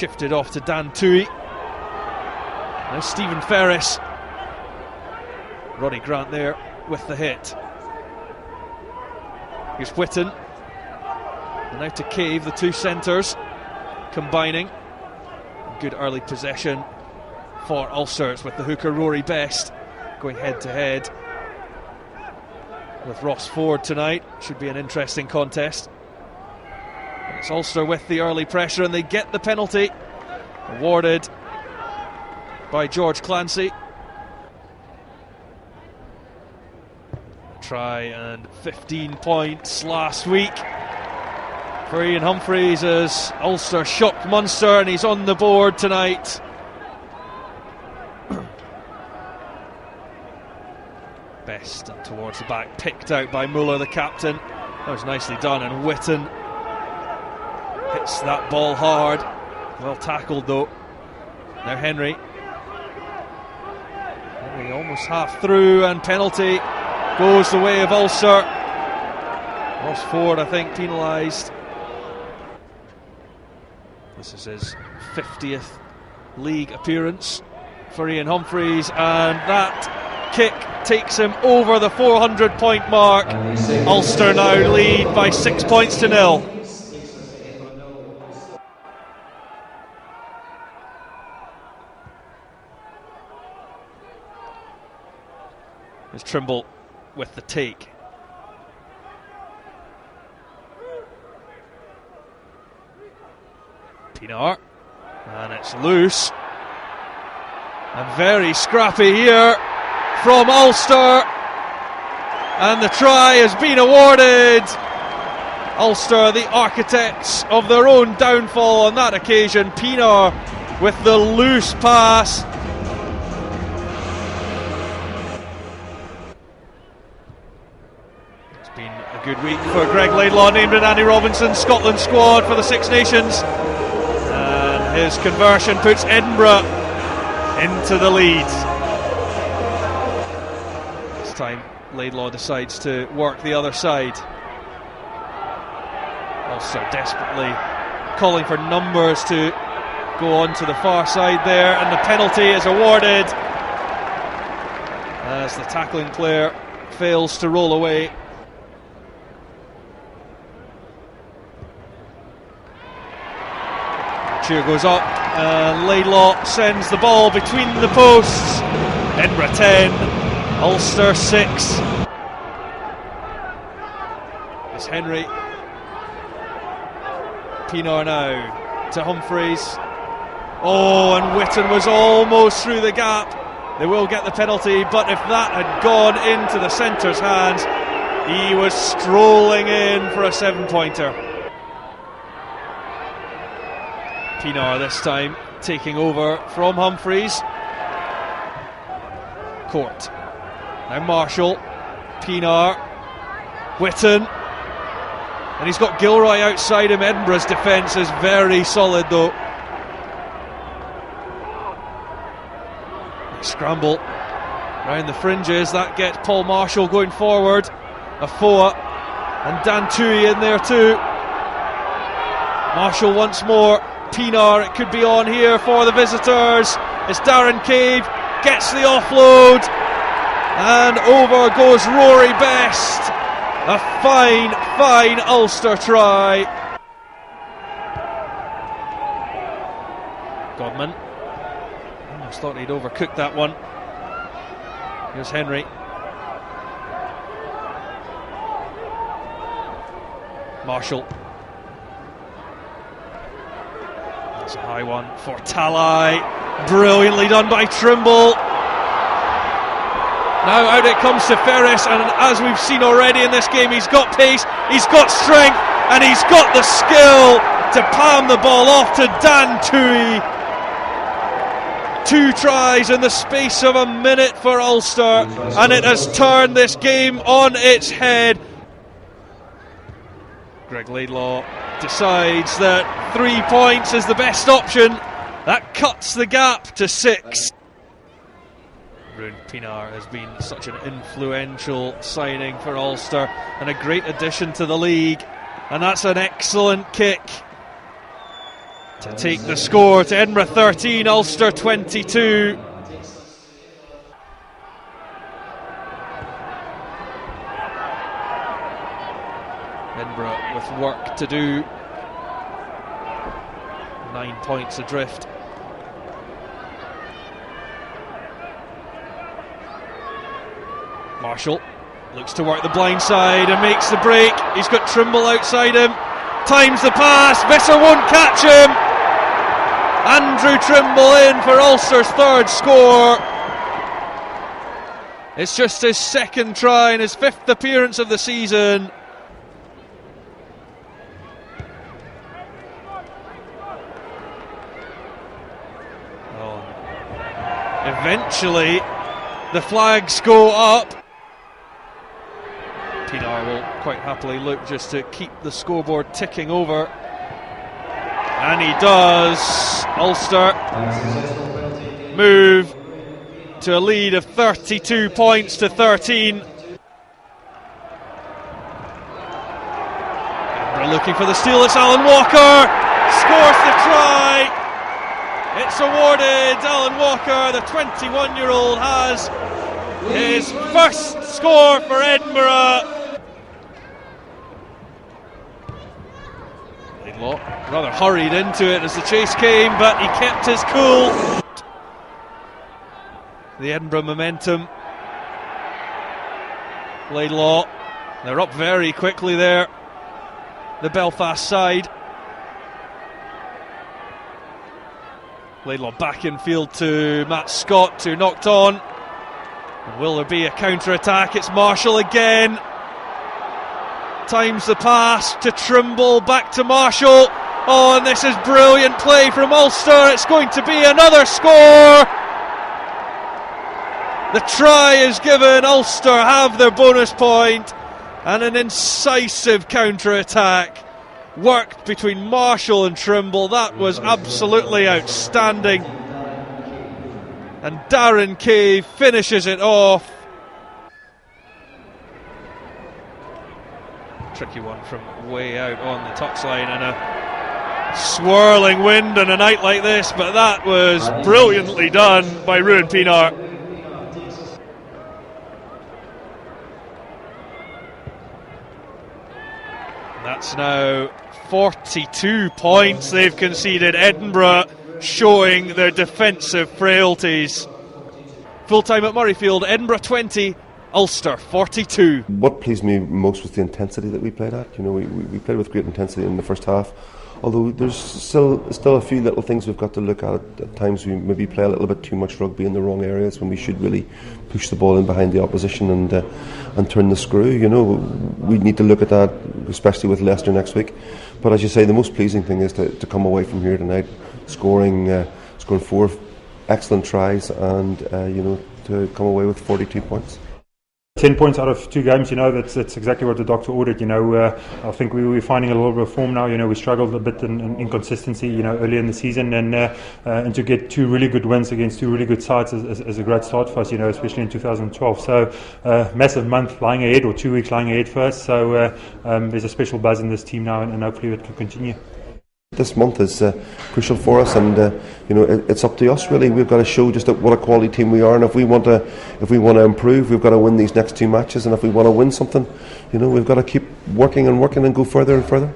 shifted off to Dan Toohey. Now Stephen Ferris. Ronnie Grant there with the hit. Here's Whitton. And now to Cave, the two centres combining. Good early possession for Ulsters with the hooker Rory Best going head to head with Ross Ford tonight. Should be an interesting contest. And it's Ulster with the early pressure, and they get the penalty awarded by George Clancy. Try and 15 points last week for Ian Humphreys as Ulster shocked Munster, and he's on the board tonight. Best and towards the back, picked out by Muller, the captain. That was nicely done, and Whitton hits that ball hard. Well tackled though. Now Henry almost half through, and penalty goes the way of Ulster. Ross Ford, I think, penalised. This is his 50th league appearance for Ian Humphreys, and that kick takes him over the 400-point mark. Ulster now lead by 6 points to 0. There's Trimble with the take. Pienaar, and it's loose. And very scrappy here from Ulster, and the try has been awarded. Ulster, the architects of their own downfall on that occasion. Pienaar with the loose pass. It's been a good week for Greg Laidlaw, named in Andy Robinson's Scotland squad for the Six Nations, and his conversion puts Edinburgh into the lead. This time Laidlaw decides to work the other side. Ulster desperately calling for numbers to go on to the far side there, and the penalty is awarded as the tackling player fails to roll away. Cheer goes up, and Laidlaw sends the ball between the posts. Edinburgh 10, Ulster 6. It's Henry. Pienaar now to Humphreys. Oh, and Whitton was almost through the gap. They will get the penalty, but if that had gone into the centre's hands, he was strolling in for a 7-pointer. Pienaar this time taking over from Humphreys. Court. Now Marshall. Pienaar. Whitton. And he's got Gilroy outside him. Edinburgh's defence is very solid though. Scramble round the fringes. That gets Paul Marshall going forward. Afoa and Dan Toohey in there too. Marshall once more. Pienaar, it could be on here for the visitors. It's Darren Cave, gets the offload, and over goes Rory Best. A fine, fine Ulster try. Godman. Almost thought he'd overcooked that one. Here's Henry. Marshall. That's a high one for Talai. Brilliantly done by Trimble. Now out it comes to Ferris, and as we've seen already in this game, he's got pace, he's got strength, and he's got the skill to palm the ball off to Dan Toohey. 2 tries in the space of a minute for Ulster, and it has turned this game on its head. Greg Laidlaw decides that 3 points is the best option. That cuts the gap to 6. Ruan Pienaar has been such an influential signing for Ulster and a great addition to the league, and that's an excellent kick to take the score to Edinburgh 13, Ulster 22. Edinburgh with work to do. 9 points adrift. Marshall looks to work the blind side and makes the break. He's got Trimble outside him. Times the pass. Visser won't catch him. Andrew Trimble in for Ulster's third score. It's just his second try and his fifth appearance of the season. Eventually, the flags go up. Pinar will quite happily look just to keep the scoreboard ticking over. And he does. Ulster move to a lead of 32 points to 13. We're looking for the steal. It's Alan Walker. Scores the try. It's awarded. Alan Walker, the 21-year-old, has his first score for Edinburgh. Laidlaw rather hurried into it as the chase came, but he kept his cool. The Edinburgh momentum. Laidlaw, they're up very quickly there, the Belfast side. Laidlaw back in field to Matt Scott, who knocked on. And will there be a counter-attack? It's Marshall again. Times the pass to Trimble, back to Marshall. Oh, and this is brilliant play from Ulster. It's going to be another score. The try is given. Ulster have their bonus point, and an incisive counter-attack worked between Marshall and Trimble. That was absolutely outstanding. And Darren Kay finishes it off. Tricky one from way out on the touchline, and a swirling wind on a night like this, but that was brilliantly done by Ruan Pinar. That's now 42 points they've conceded. Edinburgh showing their defensive frailties. Full time at Murrayfield, Edinburgh 20, Ulster 42. What pleased me most was the intensity that we played at. You know, we played with great intensity in the first half. Although there's still a few little things we've got to look at. At times we maybe play a little bit too much rugby in the wrong areas when we should really push the ball in behind the opposition and turn the screw. You know, we need to look at that, especially with Leicester next week. But as you say, the most pleasing thing is to come away from here tonight scoring 4 excellent tries and to come away with 42 points. 10 points out of 2 games, that's exactly what the doctor ordered. I think we're finding a little bit of form now. We struggled a bit in inconsistency, earlier in the season, and to get 2 really good wins against 2 really good sides is a great start for us, especially in 2012. So massive month lying ahead, or 2 weeks lying ahead for us. So there's a special buzz in this team now, and hopefully it can continue. This month is crucial for us, and it's up to us really. We've got to show just what a quality team we are, and if we want to improve, we've got to win these next 2 matches. And if we want to win something, we've got to keep working and go further and further.